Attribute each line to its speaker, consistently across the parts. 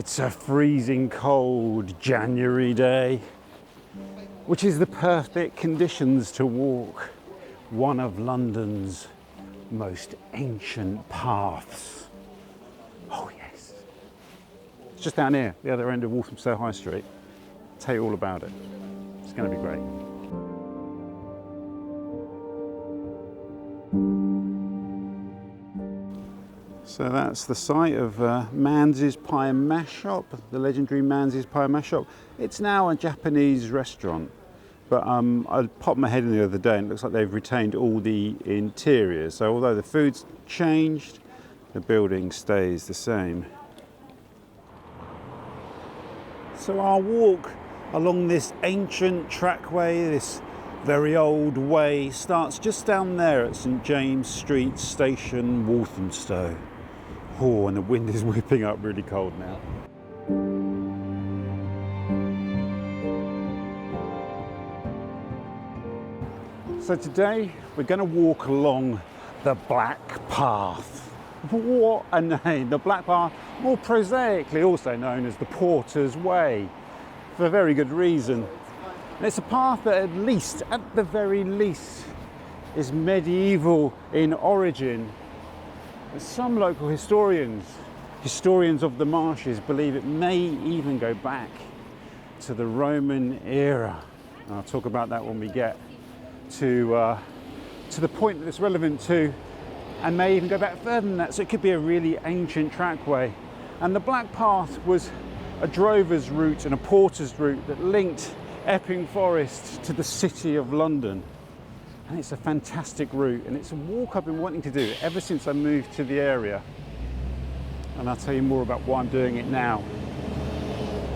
Speaker 1: It's a freezing cold January day, which is the perfect conditions to walk one of London's most ancient paths. Oh yes. It's just down here, the other end of Walthamstow High Street. I'll tell you all about it. It's going to be great. So that's the site of Manz's Pie and Mash Shop, the legendary Manz's Pie and Mash Shop. It's now a Japanese restaurant, but I popped my head in the other day and it looks like they've retained all the interiors. So although the food's changed, the building stays the same. So our walk along this ancient trackway, this very old way, starts just down there at St James Street Station, Walthamstow. Oh, and the wind is whipping up really cold now. So today we're going to walk along the Black Path. What a name! The Black Path, more prosaically also known as the Porter's Way, for a very good reason. And it's a path that at the very least, is medieval in origin. Some local historians of the marshes, believe it may even go back to the Roman era. And I'll talk about that when we get to the point that it's relevant to, and may even go back further than that. So it could be a really ancient trackway. And the Black Path was a drover's route and a porter's route that linked Epping Forest to the city of London. And it's a fantastic route, and it's a walk I've been wanting to do ever since I moved to the area. And I'll tell you more about why I'm doing it now,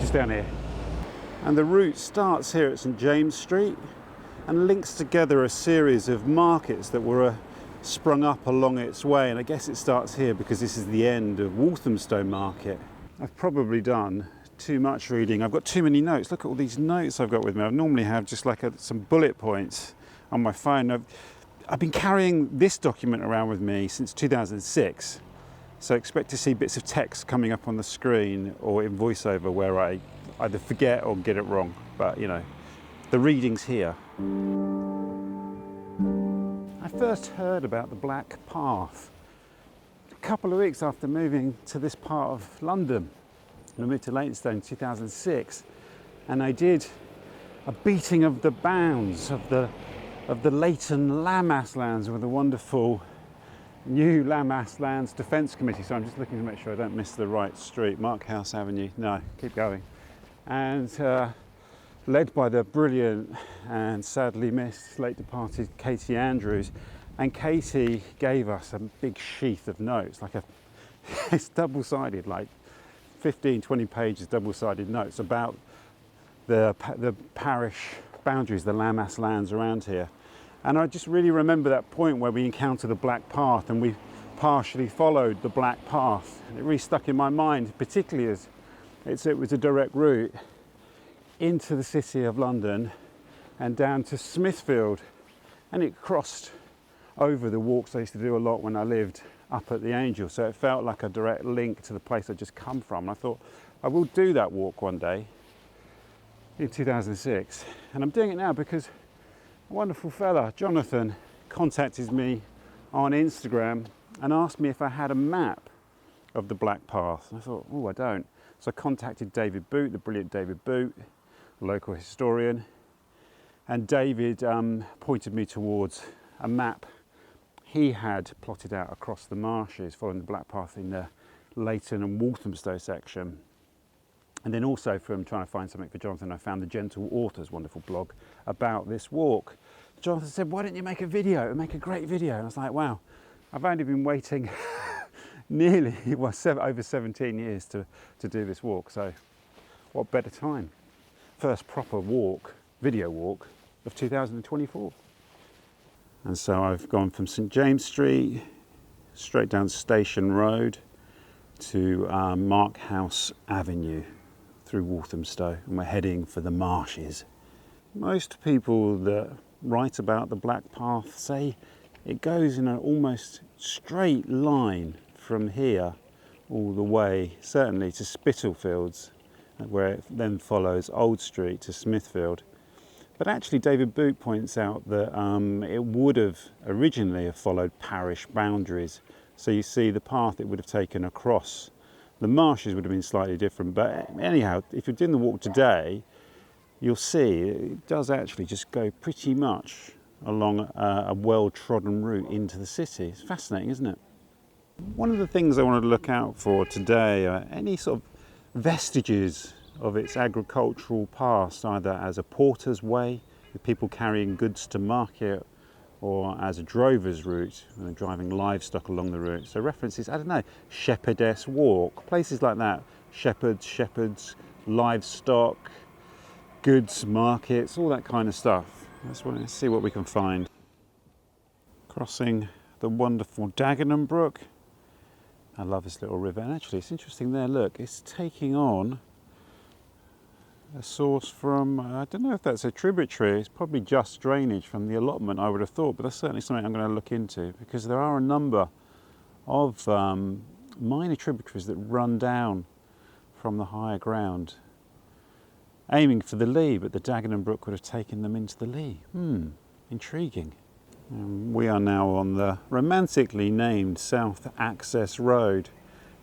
Speaker 1: just down here. And the route starts here at St James Street and links together a series of markets that were sprung up along its way. And I guess it starts here because this is the end of Walthamstow Market. I've probably done too much reading. I've got too many notes. Look at all these notes I've got with me. I normally have just like some bullet points on my phone. I've been carrying this document around with me since 2006, so expect to see bits of text coming up on the screen or in voiceover where I either forget or get it wrong, but you know, the reading's here. I first heard about the Black Path a couple of weeks after moving to this part of London. I moved to Leyton in 2006, and I did a beating of the bounds of the Leyton Marshes lands with a wonderful new Marshes Lands Defence Committee. So I'm just looking to make sure I don't miss the right street. Markhouse Avenue. No, keep going. And led by the brilliant and sadly missed, late departed Katie Andrews. And Katie gave us a big sheath of notes, like it's double-sided, like 15, 20 pages double-sided notes about the parish boundaries, the Marshes lands around here. And I just really remember that point where we encountered the Black Path and we partially followed the Black Path. It really stuck in my mind, particularly as it was a direct route into the city of London and down to Smithfield, and it crossed over the walks I used to do a lot when I lived up at the Angel, so it felt like a direct link to the place I'd just come from. And I thought I will do that walk one day in 2006, and I'm doing it now because a wonderful fella, Jonathan, contacted me on Instagram and asked me if I had a map of the Black Path. And I thought, oh, I don't. So I contacted David Boot, the brilliant David Boot, a local historian, and David pointed me towards a map he had plotted out across the marshes following the Black Path in the Leyton and Walthamstow section. And then also from trying to find something for Jonathan, I found the Gentle Author's wonderful blog about this walk. Jonathan said, why don't you make a video? It would make a great video. And I was like, wow, I've only been waiting nearly over 17 years to do this walk. So what better time? First proper walk, video walk of 2024. And so I've gone from St James Street straight down Station Road to Markhouse Avenue through Walthamstow, and we're heading for the marshes. Most people that write about the Black Path say it goes in an almost straight line from here all the way, certainly to Spitalfields, where it then follows Old Street to Smithfield. But actually David Boot points out that it would have originally have followed parish boundaries. So you see the path it would have taken across the marshes would have been slightly different. But anyhow, if you're doing the walk today, you'll see it does actually just go pretty much along a well-trodden route into the city. It's fascinating, isn't it? One of the things I wanted to look out for today are any sort of vestiges of its agricultural past, either as a porter's way, with people carrying goods to market, or as a drover's route, driving livestock along the route. So references, I don't know, Shepherdess Walk, places like that. Shepherds, livestock, goods markets, all that kind of stuff. Let's see what we can find. Crossing the wonderful Dagenham Brook. I love this little river, and actually it's interesting there, look, it's taking on a source from, I don't know if that's a tributary, it's probably just drainage from the allotment, I would have thought, but that's certainly something I'm going to look into, because there are a number of minor tributaries that run down from the higher ground, aiming for the Lea, but the Dagenham Brook would have taken them into the Lea. Intriguing. We are now on the romantically named South Access Road,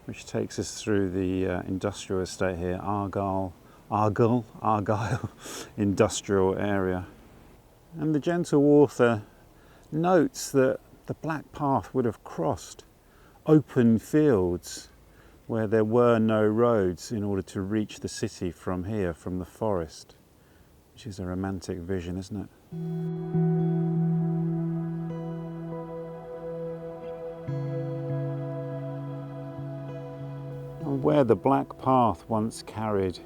Speaker 1: which takes us through the industrial estate here, Argyle industrial area. And the gentle author notes that the black path would have crossed open fields where there were no roads in order to reach the city from here, from the forest, which is a romantic vision, isn't it? And where the black path once carried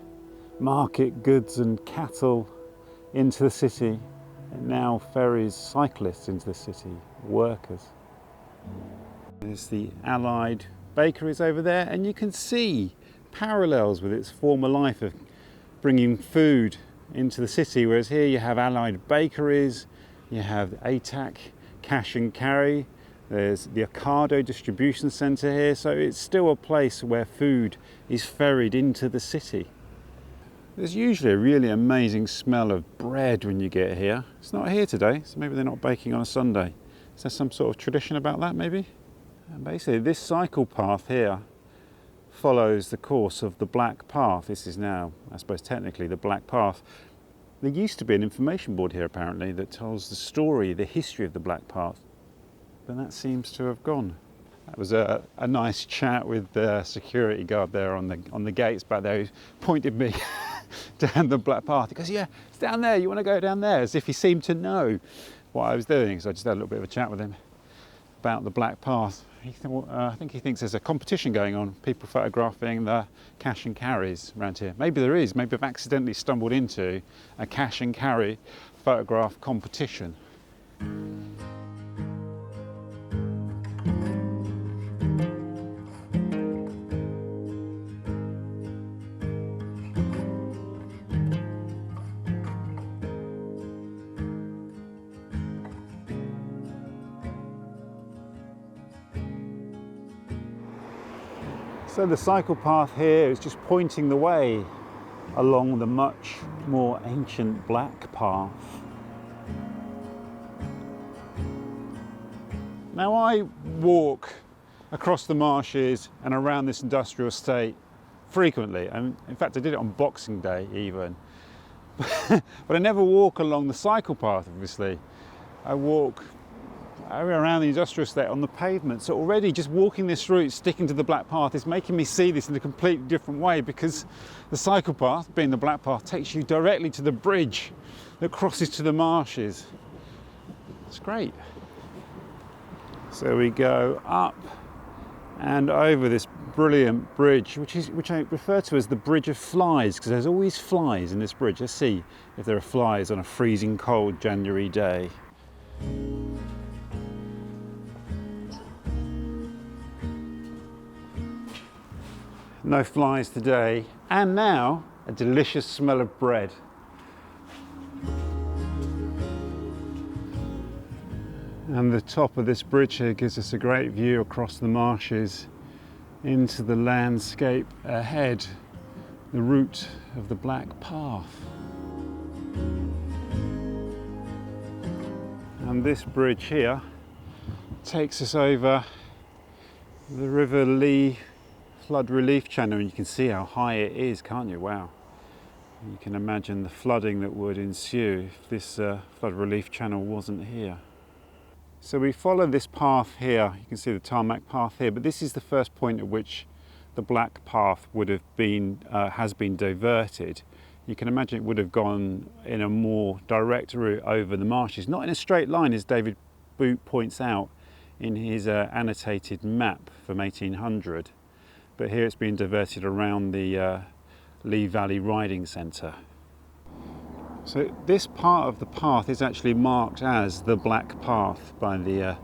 Speaker 1: market goods and cattle into the city, it now ferries cyclists into the city, workers. There's the Allied bakeries over there, and you can see parallels with its former life of bringing food into the city, whereas here you have Allied bakeries, you have ATAC cash and carry, there's the Ocado distribution centre here, so it's still a place where food is ferried into the city. There's usually a really amazing smell of bread when you get here. It's not here today, so maybe they're not baking on a Sunday. Is there some sort of tradition about that, maybe? And basically, this cycle path here follows the course of the Black Path. This is now, I suppose, technically the Black Path. There used to be an information board here, apparently, that tells the story, the history of the Black Path. But that seems to have gone. That was a nice chat with the security guard there on the gates back there, who pointed me down the Black Path. He goes, yeah, it's down there, you want to go down there? As if he seemed to know what I was doing. So I just had a little bit of a chat with him about the Black Path. I think he thinks there's a competition going on, people photographing the cash and carries around here. Maybe there is, maybe I've accidentally stumbled into a cash and carry photograph competition. So the cycle path here is just pointing the way along the much more ancient Black Path. Now I walk across the marshes and around this industrial estate frequently, and in fact I did it on Boxing Day even. But I never walk along the cycle path, obviously. I walk around the industrial estate on the pavement. So already just walking this route, sticking to the Black Path, is making me see this in a completely different way, because the cycle path, being the Black Path, takes you directly to the bridge that crosses to the marshes. It's great. So we go up and over this brilliant bridge, which I refer to as the Bridge of Flies, because there's always flies in this bridge. Let's see if there are flies on a freezing cold January day. No flies today, and now a delicious smell of bread. And the top of this bridge here gives us a great view across the marshes into the landscape ahead, the route of the Black Path. And this bridge here takes us over the River Lea flood relief channel, and you can see how high it is, can't you? Wow. You can imagine the flooding that would ensue if this flood relief channel wasn't here. So we follow this path here. You can see the tarmac path here, but this is the first point at which the Black Path would have been, has been diverted. You can imagine it would have gone in a more direct route over the marshes, not in a straight line as David Boot points out in his annotated map from 1800, but here it's been diverted around the Lee Valley Riding Centre. So this part of the path is actually marked as the Black Path by the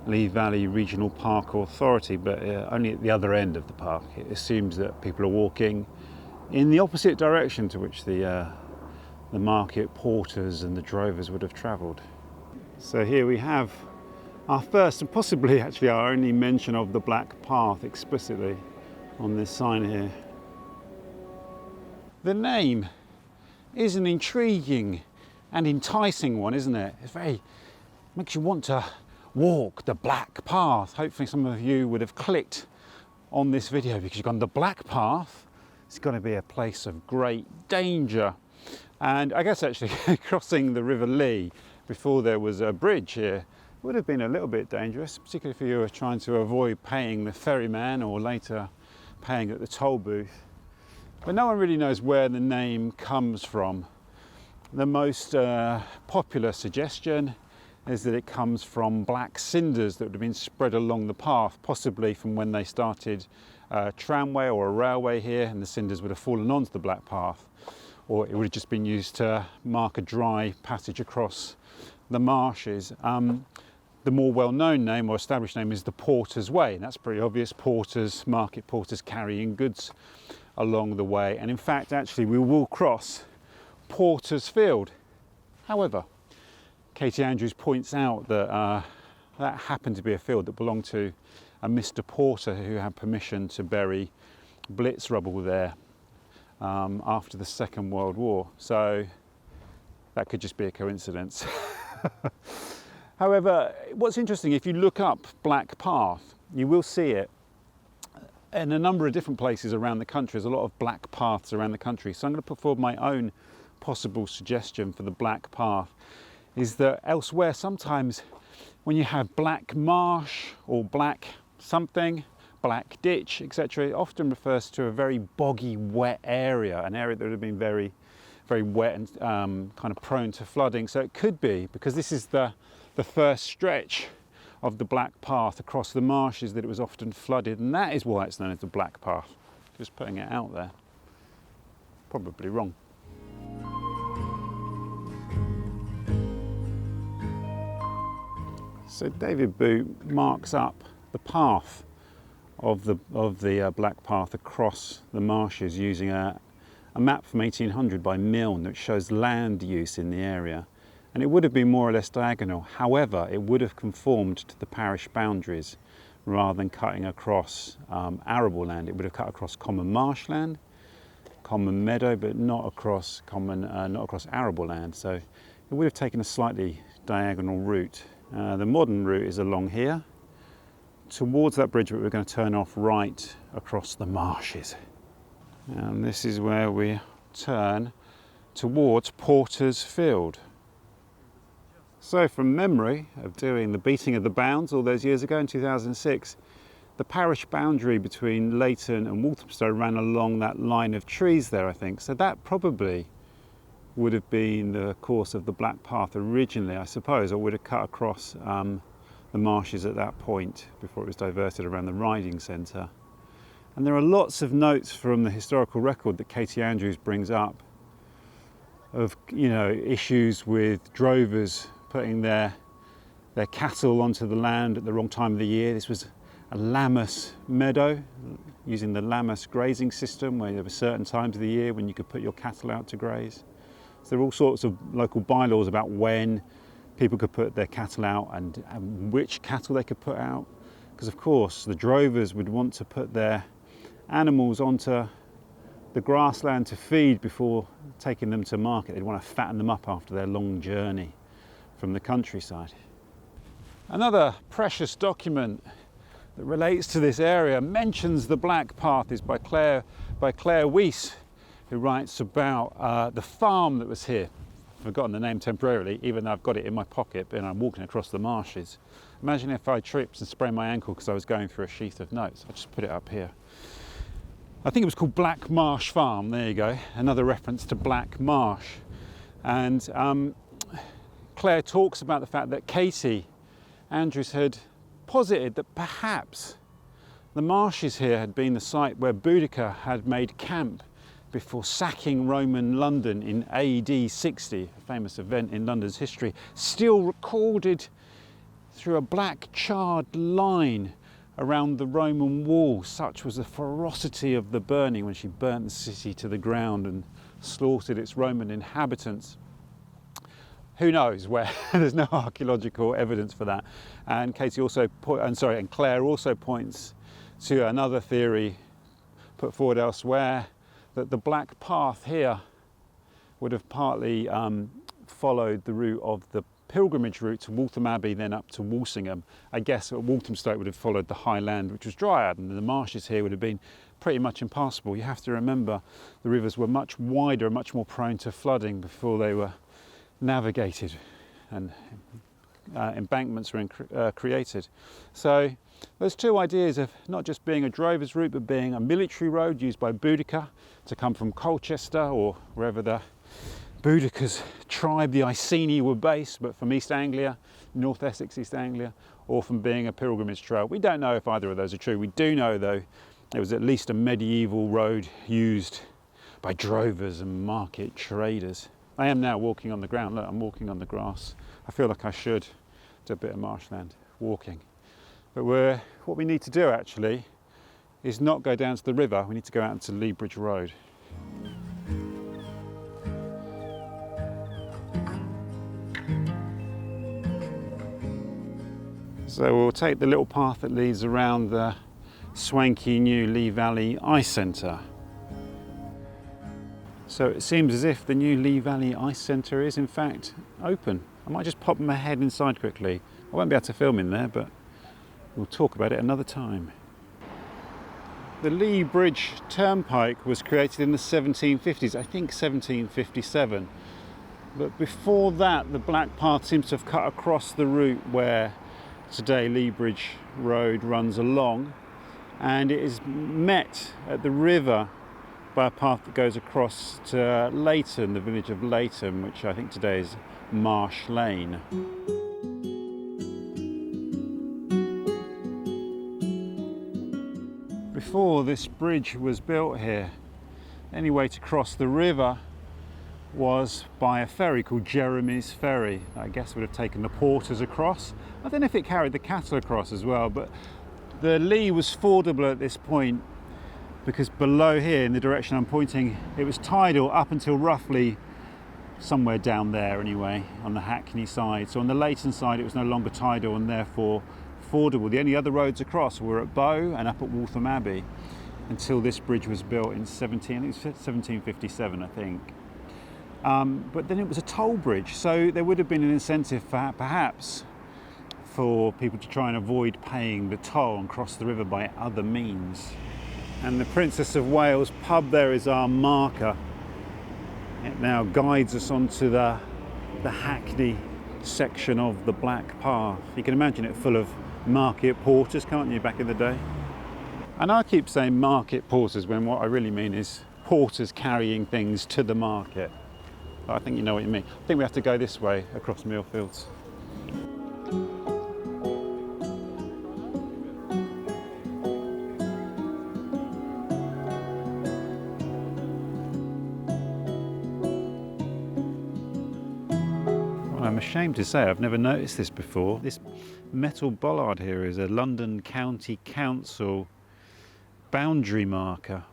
Speaker 1: Lee Valley Regional Park Authority, but only at the other end of the park. It assumes that people are walking in the opposite direction to which the market porters and the drovers would have travelled. So here we have our first and possibly actually our only mention of the Black Path explicitly on this sign here. The name is an intriguing and enticing one, isn't it? It's very, makes you want to walk the Black Path. Hopefully some of you would have clicked on this video because you've gone, the Black Path, it's going to be a place of great danger. And I guess actually crossing the River Lea before there was a bridge here would have been a little bit dangerous, particularly if you were trying to avoid paying the ferryman or later paying at the toll booth. But no one really knows where the name comes from. The most popular suggestion is that it comes from black cinders that would have been spread along the path, possibly from when they started a tramway or a railway here, and the cinders would have fallen onto the Black Path, or it would have just been used to mark a dry passage across the marshes. The more well-known name or established name is the Porter's Way, and that's pretty obvious. Porters, market porters carrying goods along the way, and in fact actually we will cross Porter's Field. However, Katie Andrews points out that that happened to be a field that belonged to a Mr. Porter who had permission to bury Blitz rubble there after the Second World War, so that could just be a coincidence. However, what's interesting, if you look up Black Path, you will see it in a number of different places around the country. There's a lot of black paths around the country. So I'm going to put forward my own possible suggestion for the Black Path, is that elsewhere sometimes when you have black marsh or black something, black ditch, etc., it often refers to a very boggy, wet area, an area that would have been very, very wet and kind of prone to flooding. So it could be, because this is the first stretch of the Black Path across the marshes, that it was often flooded, and that is why it's known as the Black Path. Just putting it out there. Probably wrong. So David Boot marks up the path of the Black Path across the marshes using a map from 1800 by Milne that shows land use in the area. And it would have been more or less diagonal. However, it would have conformed to the parish boundaries rather than cutting across arable land. It would have cut across common marshland, common meadow, but not across arable land. So it would have taken a slightly diagonal route. The modern route is along here, towards that bridge, but we're going to turn off right across the marshes. And this is where we turn towards Porter's Field. So from memory of doing the beating of the bounds all those years ago in 2006, the parish boundary between Leyton and Walthamstow ran along that line of trees there, I think. So that probably would have been the course of the Black Path originally, I suppose, or would have cut across the marshes at that point before it was diverted around the riding centre. And there are lots of notes from the historical record that Katie Andrews brings up of, you know, issues with drovers putting their cattle onto the land at the wrong time of the year. This was a lammas meadow, using the lammas grazing system, where there were certain times of the year when you could put your cattle out to graze. So there are all sorts of local bylaws about when people could put their cattle out and which cattle they could put out, because because of course the drovers would want to put their animals onto the grassland to feed before taking them to market. They'd want to fatten them up after their long journey from the countryside. Another precious document that relates to this area mentions the Black Path is by Claire Weiss, who writes about the farm that was here. I've forgotten the name temporarily, even though I've got it in my pocket and I'm walking across the marshes. Imagine if I tripped and sprained my ankle because I was going through a sheath of notes. I'll just put it up here. I think it was called Black Marsh Farm. There you go, another reference to Black Marsh. And Claire talks about the fact that Katie Andrews had posited that perhaps the marshes here had been the site where Boudicca had made camp before sacking Roman London in AD 60, a famous event in London's history, still recorded through a black charred line around the Roman wall. Such was the ferocity of the burning when she burnt the city to the ground and slaughtered its Roman inhabitants. Who knows where? There's no archaeological evidence for that. And Claire also points to another theory put forward elsewhere, that the Black Path here would have partly followed the route of the pilgrimage route to Waltham Abbey, then up to Walsingham. I guess at Walthamstow it would have followed the high land, which was dryad, and the marshes here would have been pretty much impassable. You have to remember the rivers were much wider and much more prone to flooding before they were navigated and embankments were created. So there's two ideas of not just being a drover's route but being a military road used by Boudicca to come from Colchester or wherever the Boudicca's tribe, the Iceni, were based, but from East Anglia, North Essex, East Anglia, or from being a pilgrimage trail. We don't know if either of those are true. We do know though it was at least a medieval road used by drovers and market traders. I am now walking on the ground. Look, I'm walking on the grass. I feel like I should do a bit of marshland walking. But what we need to do actually is not go down to the river. We need to go out into Lea Bridge Road. So we'll take the little path that leads around the swanky new Lee Valley Ice Centre. So it seems as if the new Lee Valley Ice Centre is in fact open. I might just pop my head inside quickly. I won't be able to film in there, but we'll talk about it another time. The Lea Bridge Turnpike was created in the 1750s, I think 1757. But before that, the Black Path seems to have cut across the route where today Lea Bridge Road runs along, and it is met at the river by a path that goes across to Leyton, the village of Leyton, which I think today is Marsh Lane. Before this bridge was built here, the only way to cross the river was by a ferry called Jeremy's Ferry. I guess would have taken the porters across. I don't know if it carried the cattle across as well, but the Lea was fordable at this point because below here, in the direction I'm pointing, it was tidal up until roughly somewhere down there anyway, on the Hackney side. So on the Leyton side it was no longer tidal and therefore fordable. The only other roads across were at Bow and up at Waltham Abbey until this bridge was built in 1757, I think. But then it was a toll bridge, so there would have been an incentive perhaps for people to try and avoid paying the toll and cross the river by other means. And the Princess of Wales pub there is our marker. It now guides us onto the Hackney section of the Black Path. You can imagine it full of market porters, can't you, back in the day? And I keep saying market porters when what I really mean is porters carrying things to the market. I think you know what you mean. I think we have to go this way across Millfields. I'm ashamed to say I've never noticed this before. This metal bollard here is a London County Council boundary marker,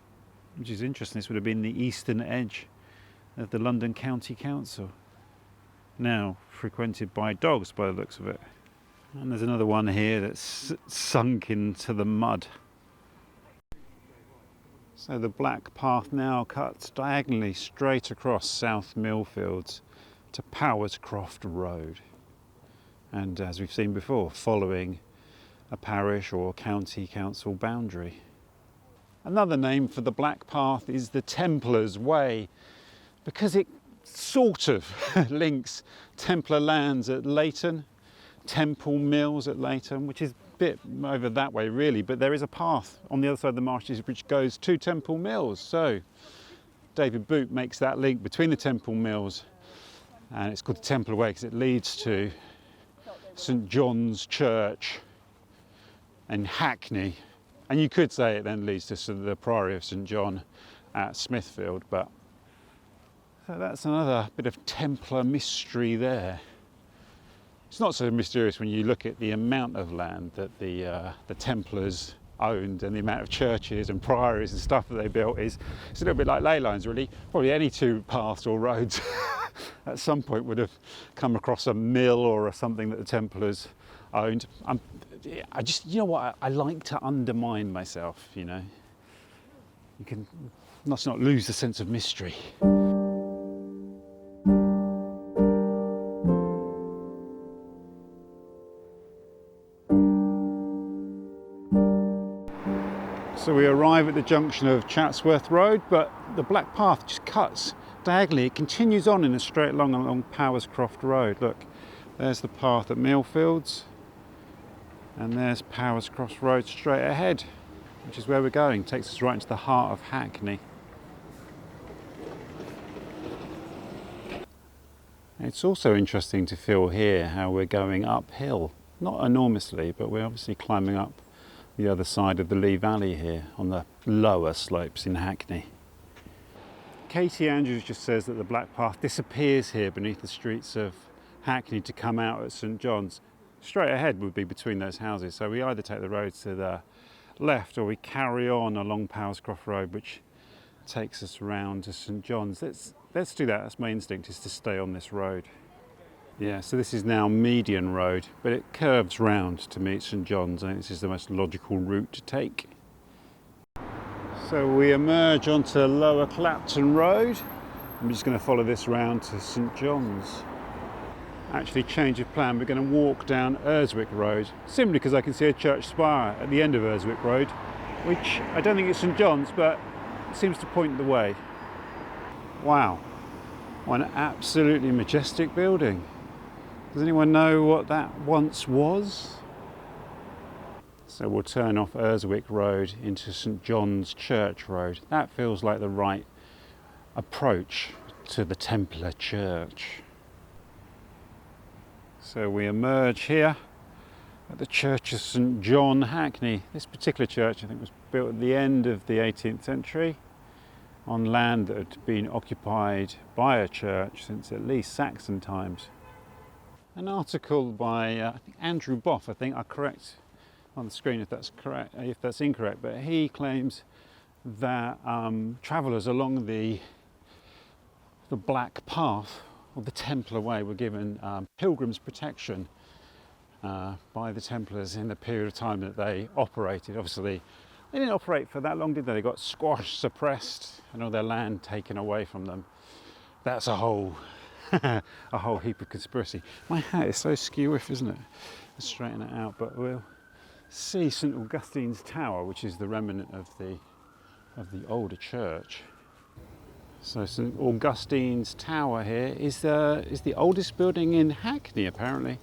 Speaker 1: which is interesting. This would have been the eastern edge of the London County Council, now frequented by dogs by the looks of it. And there's another one here that's sunk into the mud. So the black path now cuts diagonally straight across South Millfields to Powerscroft Road. And as we've seen before, following a parish or county council boundary. Another name for the black path is the Templars' Way, because it sort of links Templar lands at Leyton, Temple Mills at Leyton, which is a bit over that way really, but there is a path on the other side of the marshes which goes to Temple Mills. So David Boot makes that link between the Temple Mills, and it's called the Templar Way because it leads to St John's Church in Hackney. And you could say it then leads to the Priory of St John at Smithfield, but so that's another bit of Templar mystery there. It's not so mysterious when you look at the amount of land that the Templars owned and the amount of churches and priories and stuff that they built. It's a little bit like ley lines really. Probably any two paths or roads at some point would have come across a mill or something that the Templars owned. I just, you know what, I like to undermine myself, you know. Let's not lose the sense of mystery. So we arrive at the junction of Chatsworth Road, but the black path just cuts diagonally. It continues on in a straight line along Powerscroft Road. Look, there's the path at Millfields, and there's Powerscroft Road straight ahead, which is where we're going. It takes us right into the heart of Hackney. It's also interesting to feel here how we're going uphill. Not enormously, but we're obviously climbing up the other side of the Lee Valley here on the lower slopes in Hackney. Katie Andrews just says that the black path disappears here beneath the streets of Hackney to come out at St John's. Straight ahead would be between those houses, so we either take the road to the left or we carry on along Powerscroft Road, which takes us round to St John's. Let's do that. That's my instinct, is to stay on this road. Yeah, so this is now Median Road, but it curves round to meet St John's. I think this is the most logical route to take. So we emerge onto Lower Clapton Road. I'm just going to follow this round to St John's. Actually, change of plan, we're going to walk down Erswick Road, simply because I can see a church spire at the end of Erswick Road, which I don't think is St John's, but it seems to point the way. Wow, what an absolutely majestic building. Does anyone know what that once was? So we'll turn off Erswick Road into St John's Church Road. That feels like the right approach to the Templar Church. So we emerge here at the Church of St John, Hackney. This particular church, I think, was built at the end of the 18th century on land that had been occupied by a church since at least Saxon times. An article by I think Andrew Boff, I think, I'll correct on the screen if that's correct, if that's incorrect, but he claims that travellers along the Black Path or the Templar Way were given pilgrims protection by the Templars in the period of time that they operated. Obviously, they didn't operate for that long, did they? They got squashed, suppressed, and all their land taken away from them. That's a whole heap of conspiracy. My hat is so skew-iff, isn't it? Let's straighten it out, but we'll see St Augustine's Tower, which is the remnant of the older church. So St Augustine's Tower here is the oldest building in Hackney, apparently,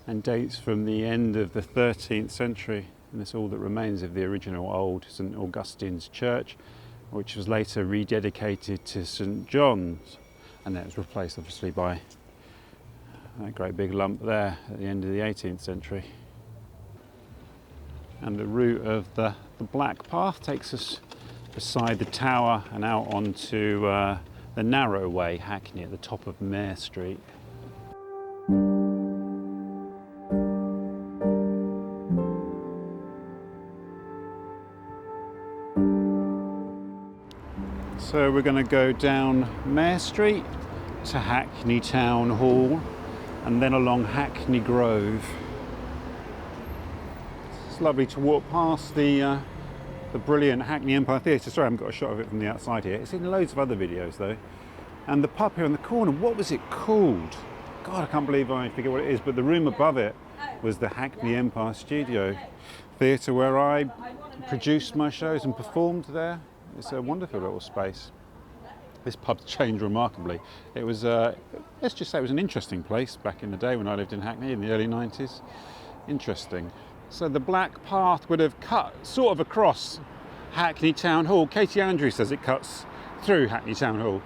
Speaker 1: and dates from the end of the 13th century. And it's all that remains of the original old St Augustine's Church, which was later rededicated to St John's. And that was replaced, obviously, by that great big lump there at the end of the 18th century. And the route of the Black Path takes us beside the tower and out onto the narrow way, Hackney, at the top of Mare Street. So we're going to go down Mare Street to Hackney Town Hall and then along Hackney Grove. It's lovely to walk past the brilliant Hackney Empire Theatre. Sorry, I haven't got a shot of it from the outside here. It's in loads of other videos though. And the pub here on the corner, what was it called? God, I can't believe I forget what it is, but the room above it was the Hackney Empire Studio Theatre where I produced my shows and performed there. It's a wonderful little space. This pub's changed remarkably. It was, let's just say it was an interesting place back in the day when I lived in Hackney in the early 90s. Interesting. So the black path would have cut sort of across Hackney Town Hall. Katie Andrews says it cuts through Hackney Town Hall,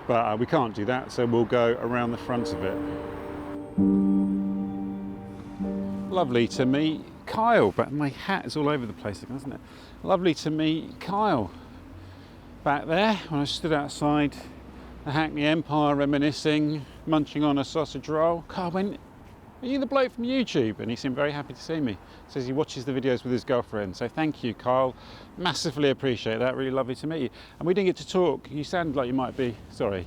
Speaker 1: but we can't do that, so we'll go around the front of it. Lovely to meet Kyle, but my hat is all over the place again, isn't it? Lovely to meet Kyle back there when I stood outside the Hackney Empire reminiscing, munching on a sausage roll. Kyle went, "Are you the bloke from YouTube?" And he seemed very happy to see me. Says he watches the videos with his girlfriend. So thank you, Kyle. Massively appreciate that. Really lovely to meet you. And we didn't get to talk. You sound like you might be, sorry.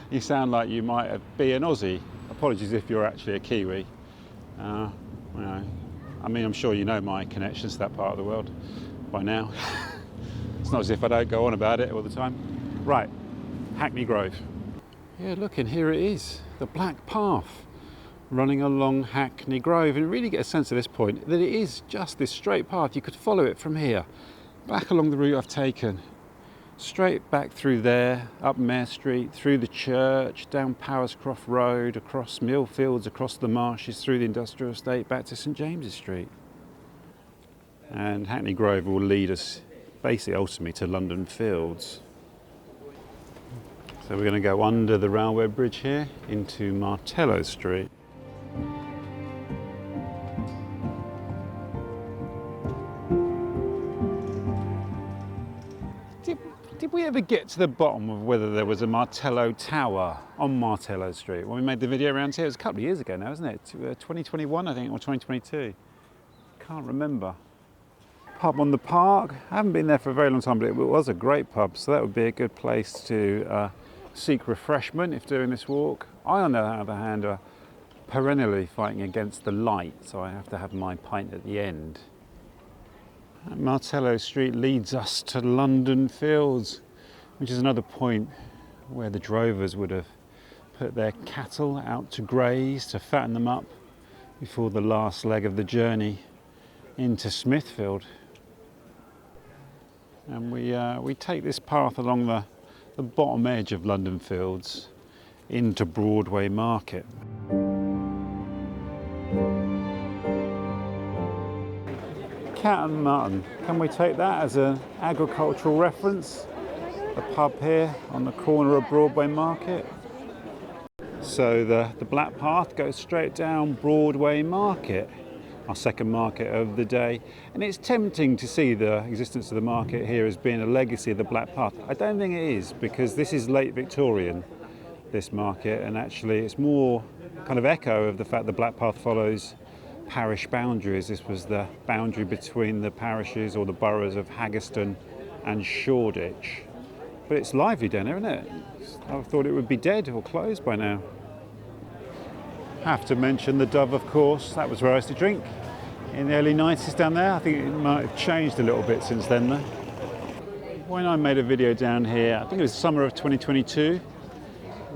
Speaker 1: You sound like you might be an Aussie. Apologies if you're actually a Kiwi. You know, I mean, I'm sure you know my connections to that part of the world by now. It's not as if I don't go on about it all the time. Right, Hackney Grove. Yeah, look, and here it is, the black path running along Hackney Grove. And you really get a sense at this point that it is just this straight path. You could follow it from here, back along the route I've taken, straight back through there, up Mare Street, through the church, down Powerscroft Road, across Millfields, across the Marshes, through the industrial estate, back to St James's Street. And Hackney Grove will lead us basically ultimately to London Fields. So we're going to go under the railway bridge here into Martello Street. Did we ever get to the bottom of whether there was a Martello Tower on Martello Street? When we made the video around here, it was a couple of years ago now, isn't it? 2021, I think, or 2022. Can't remember. Pub on the park. I haven't been there for a very long time, but it was a great pub, so that would be a good place to seek refreshment if doing this walk. I, on the other hand, are perennially fighting against the light, so I have to have my pint at the end. Martello Street leads us to London Fields, which is another point where the drovers would have put their cattle out to graze to fatten them up before the last leg of the journey into Smithfield. And we take this path along the bottom edge of London Fields into Broadway Market. Cat and mutton, can we take that as an agricultural reference? The pub here on the corner of Broadway Market. So the black path goes straight down Broadway Market, our second market of the day. And it's tempting to see the existence of the market here as being a legacy of the black path. I don't think it is, because this is late Victorian, this market, and actually it's more kind of echo of the fact the black path follows parish boundaries. This was the boundary between the parishes or the boroughs of Haggerston and Shoreditch. But it's lively down there, isn't it? I thought it would be dead or closed by now. Have to mention the Dove, of course. That was where I used to drink in the early 90s down there. I think it might have changed a little bit since then though. When I made a video down here, I think it was summer of 2022,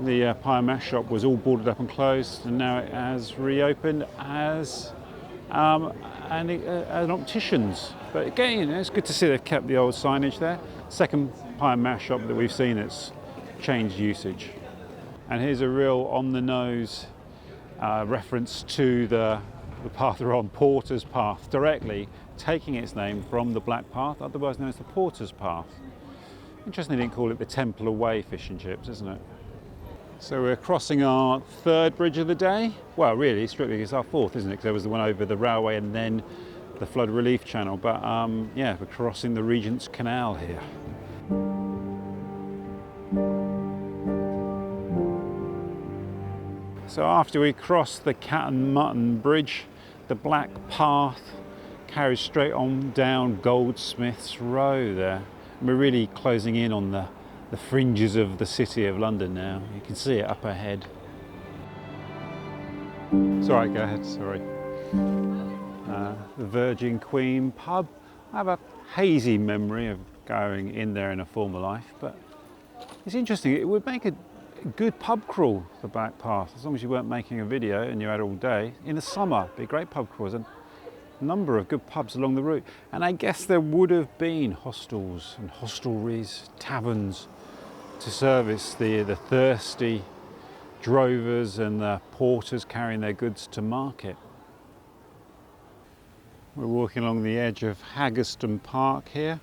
Speaker 1: the pie and mash shop was all boarded up and closed, and now it has reopened as an optician's. But again, it's good to see they've kept the old signage there. Second pie and mash shop that we've seen it's changed usage. And here's a real on-the-nose reference to the path we're on, Porter's Path, directly taking its name from the Black Path, otherwise known as the Porter's Path. Interesting they didn't call it the Templar Way fish and chips, isn't it? So we're crossing our third bridge of the day. Well, really, strictly it's our fourth, isn't it? Because there was the one over the railway and then the flood relief channel. But yeah, we're crossing the Regent's Canal here. So after we cross the Cat and Mutton Bridge, the Black Path carries straight on down Goldsmith's Row there. And we're really closing in on the fringes of the city of London now. You can see it up ahead. It's all right, go ahead, sorry. the Virgin Queen pub. I have a hazy memory of going in there in a former life, but it's interesting. It would make a good pub crawl, the back path, as long as you weren't making a video and you had all day. In the summer, it'd be a great pub crawl. There's a number of good pubs along the route, and I guess there would have been hostels and hostelries, taverns to service the thirsty drovers and the porters carrying their goods to market. We're walking along the edge of Haggerston Park here.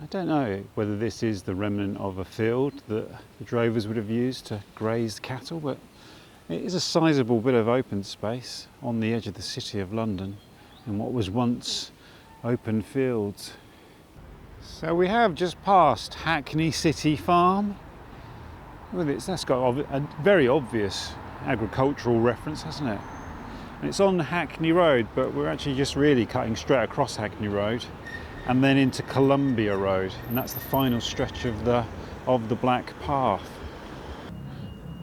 Speaker 1: I don't know whether this is the remnant of a field that the drovers would have used to graze cattle, but it is a sizable bit of open space on the edge of the City of London in what was once open fields. So we have just passed Hackney City Farm. That's got a very obvious agricultural reference, hasn't it? And it's on Hackney Road, but we're actually just really cutting straight across Hackney Road and then into Columbia Road, and that's the final stretch of the Black Path.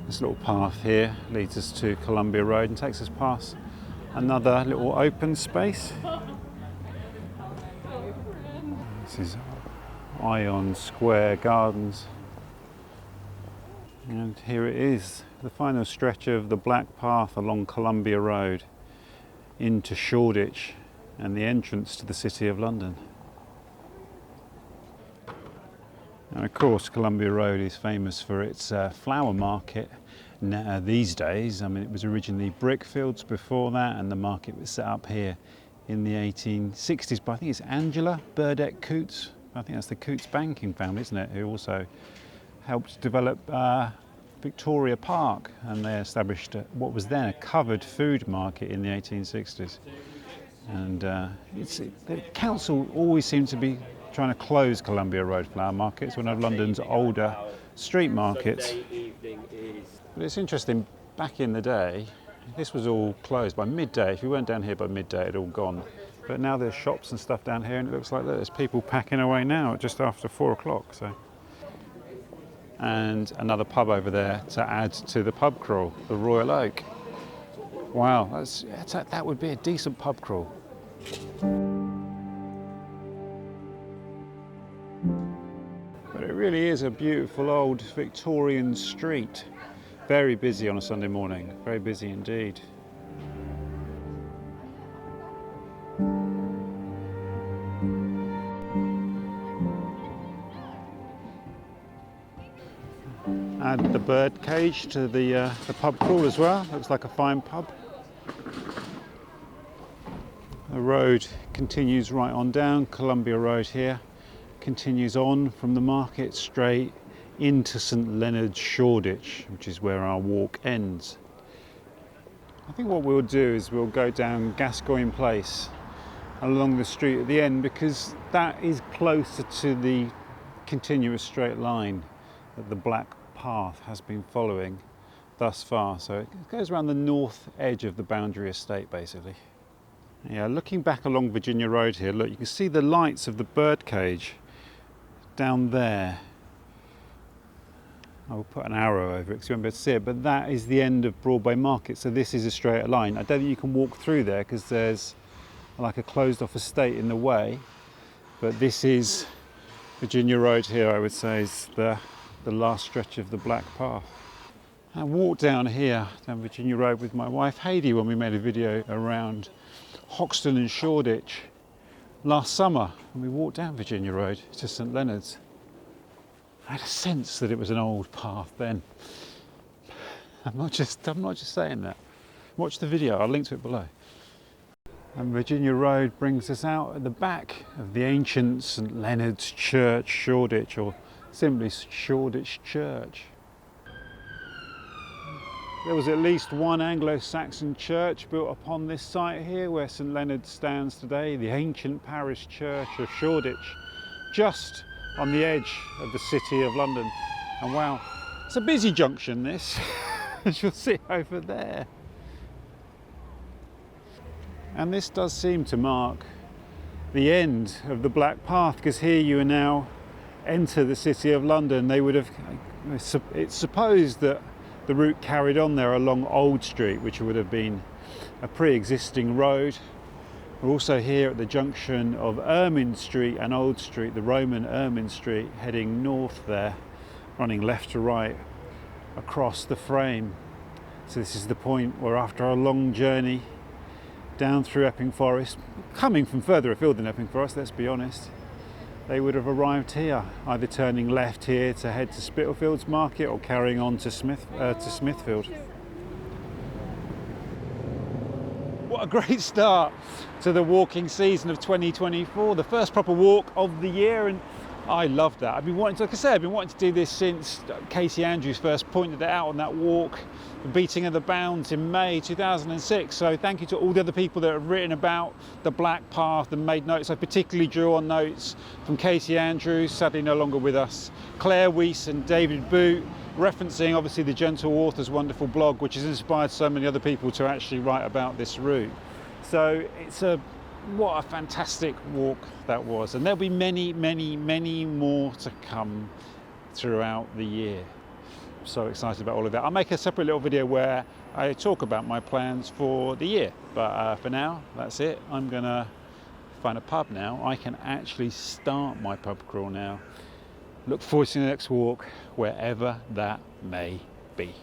Speaker 1: This little path here leads us to Columbia Road and takes us past another little open space. This is Ion Square Gardens, and here it is, the final stretch of the Black Path along Columbia Road into Shoreditch and the entrance to the City of London. And of course Columbia Road is famous for its flower market these days. I mean, it was originally brickfields before that, and the market was set up here in the 1860s by, I think it's Angela Burdett Coutts. I think that's the Coutts banking family, isn't it, who also helped develop Victoria Park, and they established what was then a covered food market in the 1860s. And the council always seemed to be trying to close Columbia Road flower markets, one of London's older street markets. But it's interesting, back in the day, this was all closed by midday. If you weren't down here by midday, it had all gone. But now there's shops and stuff down here, and it looks like there's people packing away now at just after 4 o'clock. So. And another pub over there to add to the pub crawl, the Royal Oak. Wow, that would be a decent pub crawl. But it really is a beautiful old Victorian street. Very busy on a Sunday morning, very busy indeed. Add the bird cage to the pub crawl as well. Looks like a fine pub. The road continues right on down, Columbia Road here. Continues on from the market straight into St Leonard's, Shoreditch, which is where our walk ends. I think what we'll do is we'll go down Gascoigne Place along the street at the end, because that is closer to the continuous straight line that the Black Path has been following thus far. So it goes around the north edge of the boundary estate, basically. Yeah, looking back along Virginia Road here, look, you can see the lights of the birdcage down there. I will put an arrow over it because you won't be able to see it, but that is the end of Broadway Market, so this is a straight line. I don't think you can walk through there because there's like a closed off estate in the way, but this is Virginia Road here, I would say, is the last stretch of the Black Path. I walked down here, down Virginia Road, with my wife Heidi when we made a video around Hoxton and Shoreditch last summer, and we walked down Virginia Road to St Leonard's. I had a sense that it was an old path then. I'm not just saying that. Watch the video, I'll link to it below. And Virginia Road brings us out at the back of the ancient St Leonard's Church, Shoreditch, or simply Shoreditch Church. There was at least one Anglo-Saxon church built upon this site here where St Leonard stands today, the ancient parish church of Shoreditch, just on the edge of the City of London. And wow, it's a busy junction this, as you'll see over there. And this does seem to mark the end of the Black Path, because here you are now enter the City of London. They would have, it's supposed that the route carried on there along Old Street, which would have been a pre-existing road, We're also here at the junction of Ermine Street and Old Street, the Roman Ermine Street, heading north there, running left to right across the frame. So this is the point where, after a long journey down through Epping Forest, coming from further afield than Epping Forest, let's be honest, they would have arrived here, either turning left here to head to Smithfield Market or carrying on to Smithfield. What a great start to the walking season of 2024, the first proper walk of the year, and I love that. I've been wanting to, like I said, I've been wanting to do this since Casey Andrews first pointed it out on that walk, the beating of the bounds in May 2006. So thank you to all the other people that have written about the Black Path and made notes. I particularly drew on notes from Casey Andrews, sadly no longer with us, Claire Weiss and David Boot, referencing obviously the Gentle Author's wonderful blog, which has inspired so many other people to actually write about this route. So what a fantastic walk that was, and there'll be many, many, many more to come throughout the year. So excited about all of that. I'll make a separate little video where I talk about my plans for the year, but for now, that's it. I'm gonna find a pub now. I can actually start my pub crawl now. Look forward to the next walk, wherever that may be.